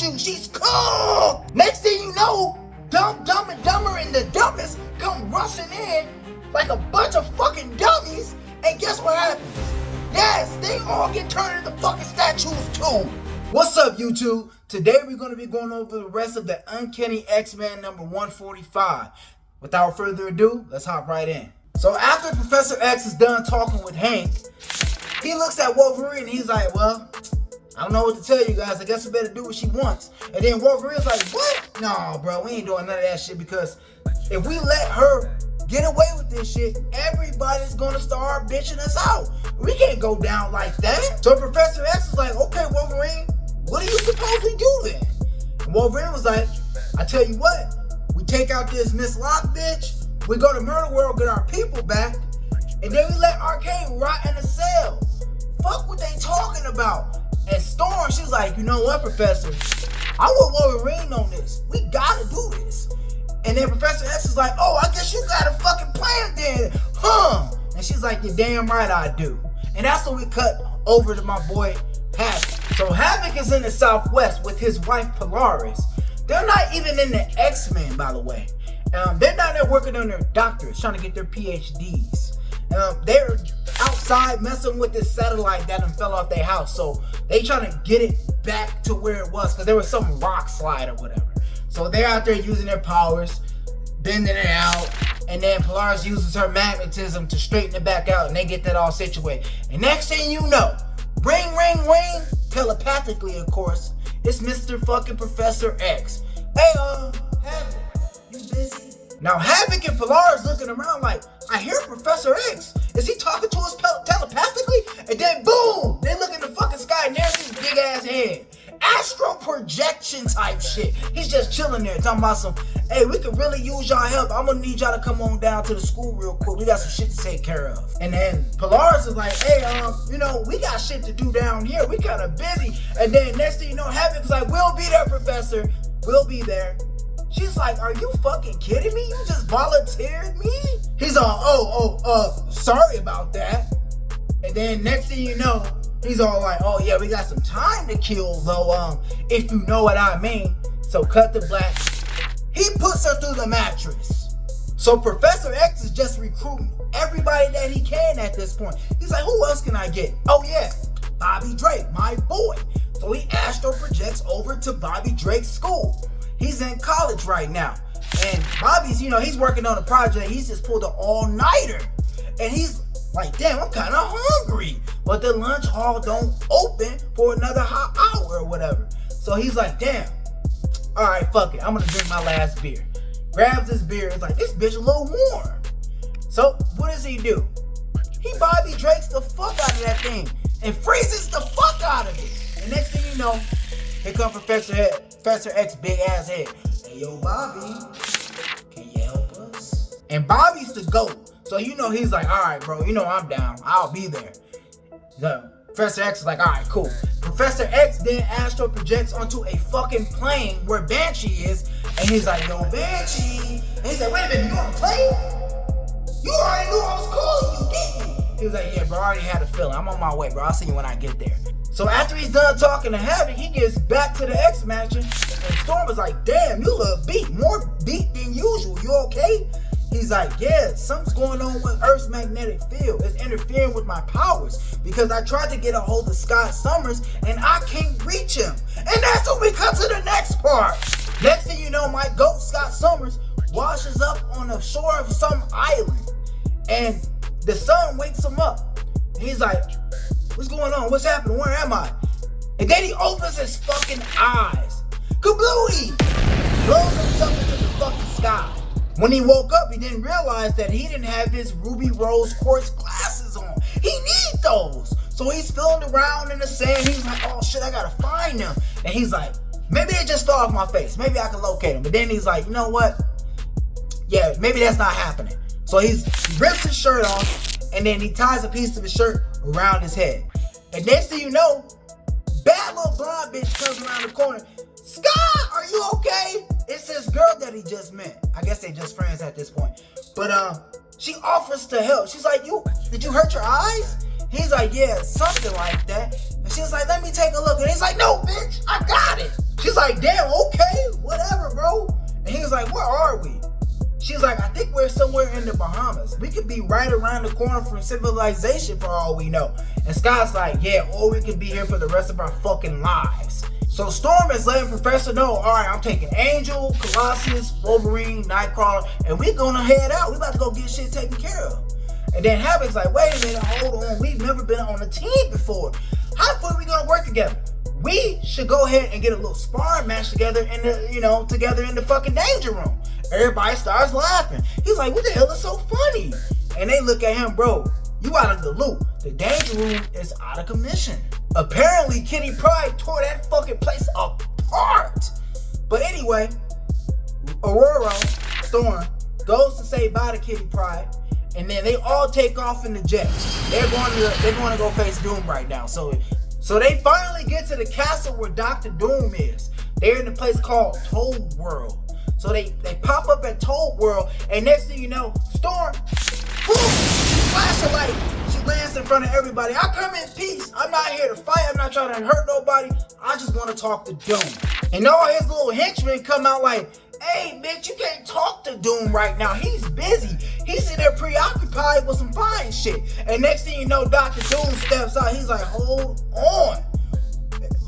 you. She's cooked. Next thing you know, Dumb and Dumber and the dumbest come rushing in like a bunch of fucking dummies. And guess what happens? Yes, they all get turned into fucking statues too. What's up, YouTube? Today we're going to be going over the rest of the Uncanny X-Men number 145. Without further ado, let's hop right in. So after Professor X is done talking with Hank, he looks at Wolverine and he's like, well, I don't know what to tell you guys. I guess we better do what she wants. And then Wolverine's like, what? No, bro, we ain't doing none of that shit, because if we let her get away with this shit, everybody's gonna start bitching us out. We can't go down like that. So Professor X is like, okay, Wolverine, what do you suppose we do then? And Wolverine was like, I tell you what, we take out this Miss Locke bitch, we go to Murder World, get our people back, and then we let Arcane rot in a cell. Fuck what they talking about. And Storm, she's like, you know what, Professor? I want Wolverine on this. We gotta do this. And then Professor X is like, oh, I guess you got a fucking plan then, huh? And she's like, you're damn right I do. And that's when we cut over to my boy Havoc. So Havoc is in the Southwest with his wife Polaris. They're not even in the X-Men, by the way. They're down there working on their doctorates, trying to get their PhDs. They're outside messing with this satellite that fell off their house. So they trying to get it back to where it was, because there was some rock slide or whatever. So they're out there using their powers, bending it out, and then Polaris uses her magnetism to straighten it back out, and they get that all situated. And next thing you know, ring, telepathically of course, it's Mr. fucking Professor X. Hey, Havoc, you busy? Now Havoc and Polaris looking around like, I hear Professor X. Is he talking to us telepathically? And then boom, they look in the fucking sky and there's his big ass head. Astral projection type shit. He's just chilling there talking about some, hey, we could really use y'all help. I'm gonna need y'all to come on down to the school real quick. We got some shit to take care of. And then Polaris is like, hey, you know, we got shit to do down here. We kind of busy. And then next thing you know, Havoc's like, we'll be there, Professor. We'll be there. She's like, are you fucking kidding me? You just volunteered me? He's all, sorry about that. And then next thing you know, he's all like, oh yeah, we got some time to kill though, if you know what I mean. So cut to black. He puts her through the mattress. So Professor X is just recruiting everybody that he can at this point. He's like, who else can I get? Oh yeah, Bobby Drake, my boy. So he astral projects over to Bobby Drake's school. He's in college right now. And Bobby's, you know, he's working on a project. He's just pulled an all-nighter. And he's like, damn, I'm kind of hungry. But the lunch hall don't open for another hot hour or whatever. So he's like, damn, all right, fuck it. I'm going to drink my last beer. Grabs his beer. It's like, this bitch a little warm. So what does he do? He Bobby Drakes the fuck out of that thing and freezes the fuck out of it. And next thing you know, here comes Professor X big ass head. Hey, yo, Bobby, can you help us? And Bobby's the GOAT. So you know he's like, all right, bro, you know I'm down. I'll be there. So Professor X is like, all right, cool. Professor X then astral projects onto a fucking plane where Banshee is. And he's like, yo, Banshee. And he's like, wait a minute, you on a plane? You already knew I was calling you, didn't you? He was like, yeah, bro, I already had a feeling. I'm on my way, bro. I'll see you when I get there. So after he's done talking to Havoc, he gets back to the X-Mansion. And Storm is like, damn, you look beat. More beat than usual. You okay? He's like, yeah, something's going on with Earth's magnetic field. It's interfering with my powers because I tried to get a hold of Scott Summers and I can't reach him. And that's when we come to the next part. Next thing you know, my GOAT, Scott Summers, washes up on the shore of some island. And the sun wakes him up. And he's like, what's going on? What's happening? Where am I? And then he opens his fucking eyes. Kablooey! Blows himself into the fucking sky. When he woke up, he didn't realize that he didn't have his ruby rose quartz glasses on. He needs those. So he's feeling around in the sand. He's like, oh shit, I gotta find them. And he's like, maybe they just fell off my face. Maybe I can locate them. But then he's like, you know what? Yeah, maybe that's not happening. So he rips his shirt off and then he ties a piece of his shirt around his head. And next thing you know, bad little blonde bitch comes around the corner. Scott, are you okay? It's this girl that he just met. I guess they just friends at this point. But she offers to help. She's like, did you hurt your eyes? He's like, yeah, something like that. And she's like, let me take a look. And he's like, no, bitch, I got it. She's like, like, damn, okay, whatever, bro. And he was like, where are we? She's like, I think we're somewhere in the Bahamas. We could be right around the corner from civilization for all we know. And Scott's like, yeah, or we could be here for the rest of our fucking lives. So Storm is letting Professor know, all right, I'm taking Angel, Colossus, Wolverine, Nightcrawler, and we're gonna head out. We about to go get shit taken care of. And then Havoc's like, wait a minute, hold on. We've never been on a team before. How the fuck are we gonna work together? We should go ahead and get a little sparring match together in the, together in the fucking danger room. Everybody starts laughing. He's like, what the hell is so funny? And they look at him, bro, you out of the loop. The danger room is out of commission. Apparently, Kitty Pryde tore that fucking place apart. But anyway, Aurora, Storm, goes to say bye to Kitty Pryde. And then they all take off in the jet. They're going to go face Doom right now. So they finally get to the castle where Dr. Doom is. They're in a place called Toad World. So they pop up at Toad World, and next thing you know, Storm, boom, flash a light. She lands in front of everybody. I come in peace. I'm not here to fight. I'm not trying to hurt nobody. I just want to talk to Doom. And all his little henchmen come out like, hey, bitch, you can't talk to Doom right now. He's busy. He's in there preoccupied with some fine shit. And next thing you know, Dr. Doom steps out. He's like, hold on.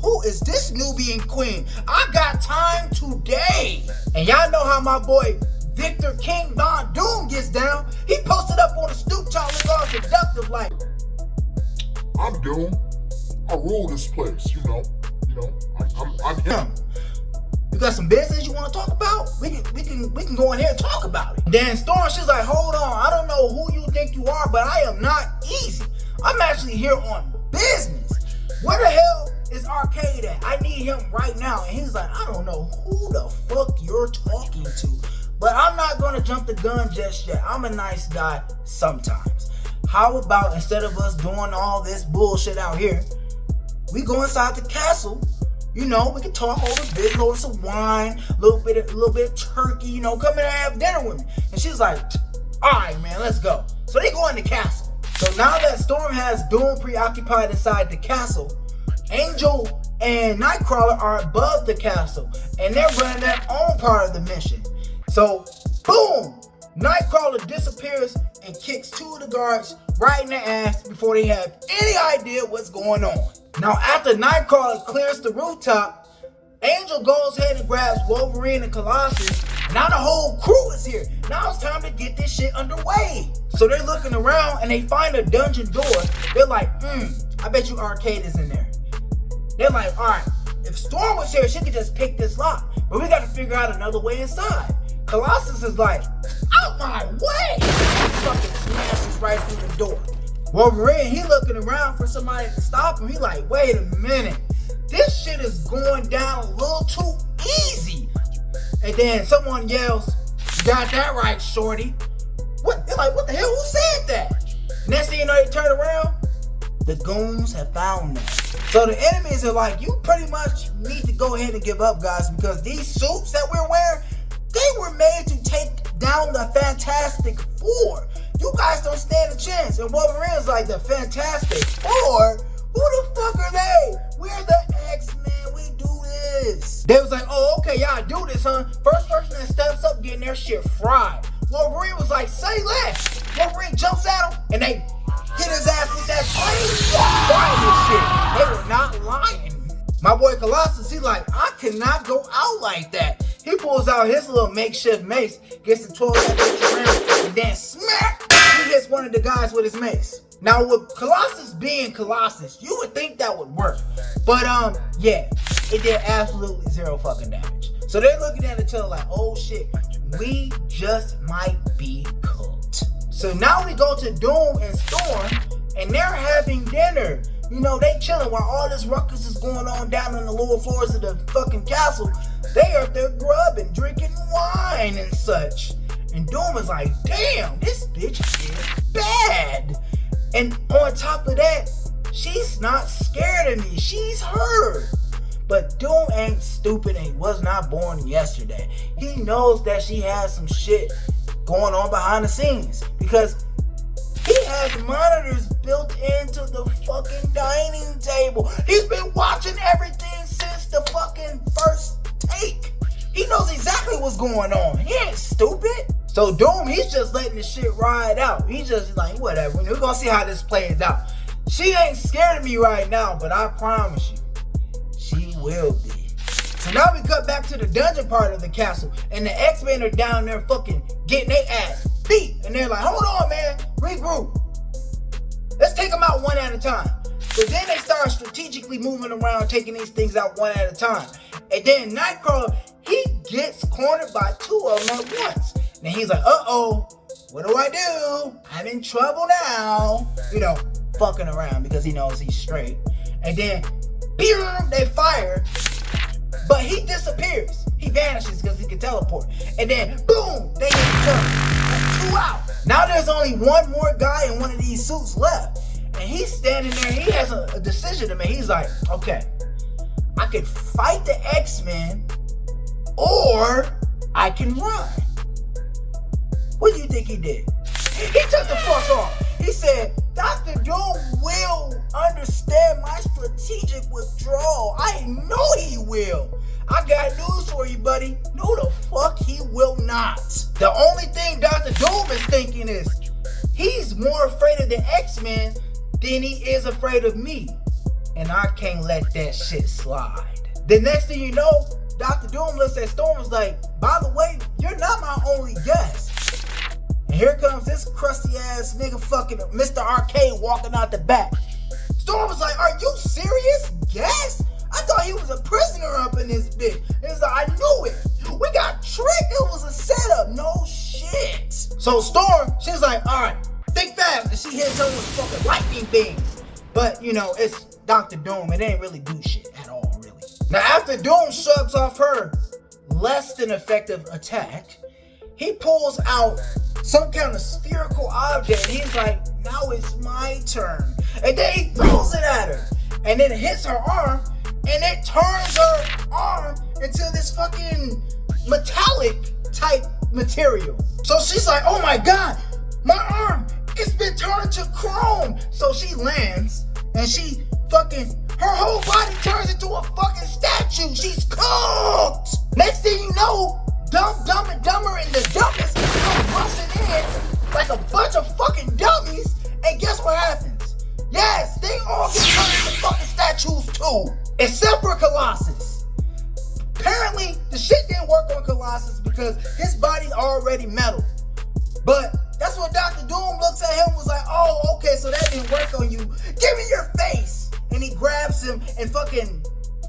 Who is this Nubian queen? I got time today. And y'all know how my boy Victor King Don Doom gets down. He posted up on the stoop trying to look all seductive like, I'm Doom. I rule this place, I'm him. You got some business you want to talk about? We can go in here and talk about it. Then Storm, she's like, hold on, I don't know who you think you are, but I am not easy. I'm actually here on business. Where the hell is Arcade at? I need him right now. And he's like, I don't know who the fuck you're talking to, but I'm not gonna jump the gun just yet. I'm a nice guy sometimes. How about instead of us doing all this bullshit out here, we go inside the castle. We can talk over business, over some wine, a little bit of turkey, come in and have dinner with me. And she's like, all right, man, let's go. So they go in the castle. So now that Storm has Doom preoccupied inside the castle, Angel and Nightcrawler are above the castle, and they're running their own part of the mission. So, boom! Nightcrawler disappears and kicks two of the guards right in the ass before they have any idea what's going on. Now, after Nightcrawler clears the rooftop, Angel goes ahead and grabs Wolverine and Colossus. Now the whole crew is here. Now it's time to get this shit underway. So they're looking around and they find a dungeon door. They're like, I bet you Arcade is in there. They're like, all right, if Storm was here, she could just pick this lock. But we got to figure out another way inside. Colossus is like, out my way! Fucking smashes right through the door. Wolverine, he looking around for somebody to stop him. He like, wait a minute. This shit is going down a little too easy. And then someone yells, you got that right, shorty. What? They're like, what the hell? Who said that? Next thing you know, they turn around. The goons have found them. So the enemies are like, you pretty much need to go ahead and give up, guys, because these suits that we're wearing, they were made to take down the Fantastic Four. You guys don't stand a chance. And Wolverine's like, the Fantastic Four? Who the fuck are they? We're the X-Men. We do this. They was like, oh, okay, y'all do this, huh? First person that steps up getting their shit fried. Wolverine was like, say less. Wolverine jumps at him, and they hit his ass with that flame. Fried his shit. They were not lying. My boy Colossus, he's like, I cannot go out like that. He pulls out his little makeshift mace, gets the 12 around, and then smack, he hits one of the guys with his mace. Now, with Colossus being Colossus, you would think that would work. But, yeah, it did absolutely zero fucking damage. So they're looking at each other like, oh shit, we just might be cooked. So now we go to Doom and Storm, and they're having dinner. They chilling while all this ruckus is going on down in the lower floors of the fucking castle. They are there grubbing, drinking wine and such. And Doom is like, damn, this bitch is bad. And on top of that, she's not scared of me. She's her. But Doom ain't stupid and he was not born yesterday. He knows that she has some shit going on behind the scenes. Because he has monitors built into the fucking dining table. He's been watching everything since the fucking first what's going on. He ain't stupid. So Doom, he's just letting the shit ride out. He's just like, whatever. We're gonna see how this plays out. She ain't scared of me right now, but I promise you, she will be. So now we cut back to the dungeon part of the castle, and the X-Men are down there fucking getting their ass beat. And they're like, hold on, man, regroup. Let's take them out one at a time. So then they start strategically moving around, taking these things out one at a time. And then Nightcrawler, he gets cornered by two of them at once. And he's like, uh-oh, what do I do? I'm in trouble now. You know, fucking around because he knows he's straight. And then, boom, they fire. But he disappears. He vanishes because he can teleport. And then, boom, they get killed. That's 2 out. Now there's only one more guy in one of these suits left. And he's standing there. He has a decision to make. He's like, okay, I could fight the X-Men or I can run. What do you think he did? He took the fuck off. He said, Dr. Doom will understand my strategic withdrawal. I know he will. I got news for you, buddy. No, the fuck he will not. The only thing Dr. Doom is thinking is, he's more afraid of the X-Men than he is afraid of me. And I can't let that shit slide. The next thing you know, Dr. Doom looks at Storm and is like, by the way, you're not my only guest. And here comes this crusty ass nigga fucking Mr. Arcade walking out the back. Storm was like, are you serious? Guest? I thought he was a prisoner up in this bitch. And he's like, I knew it. We got tricked. It was a setup. No shit. So Storm, she's like, all right, think fast. And she hits him with fucking lightning beam. But, you know, it's Dr. Doom. It ain't really do shit at all, really. Now, after Doom shrugs off her less than effective attack, he pulls out some kind of spherical object. And he's like, now it's my turn. And then he throws it at her. And then it hits her arm. And it turns her arm into this fucking metallic type material. So she's like, oh my God, my arm, it's been turned to chrome. So she lands and she fucking, her whole body turns into a fucking statue. She's cooked. Next thing you know, Dumb and Dumber and the Dumbest come rushing in like a bunch of fucking dummies. And guess what happens? Yes, they all get turned into fucking statues too. Except for Colossus. Apparently, the shit didn't work on Colossus because his body's already metal. But that's what Dr. Doom looks at him and was like, oh, okay, so that didn't work on you. Give me your face. And he grabs him and fucking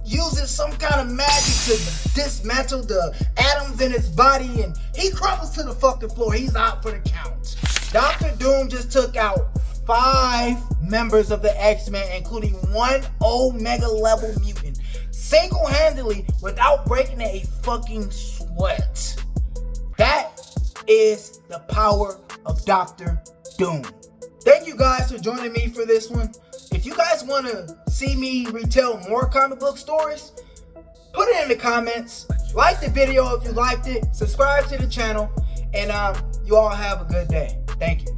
uses some kind of magic to dismantle the atoms in his body. And he crumbles to the fucking floor. He's out for the count. Dr. Doom just took out 5 members of the X-Men, including 1 Omega level mutant, single-handedly without breaking a fucking sweat. That is the power of Dr. Doom. Thank you guys for joining me for this one. If you guys want to see me retell more comic book stories, put it in the comments. Like the video if you liked it. Subscribe to the channel. And you all have a good day. Thank you.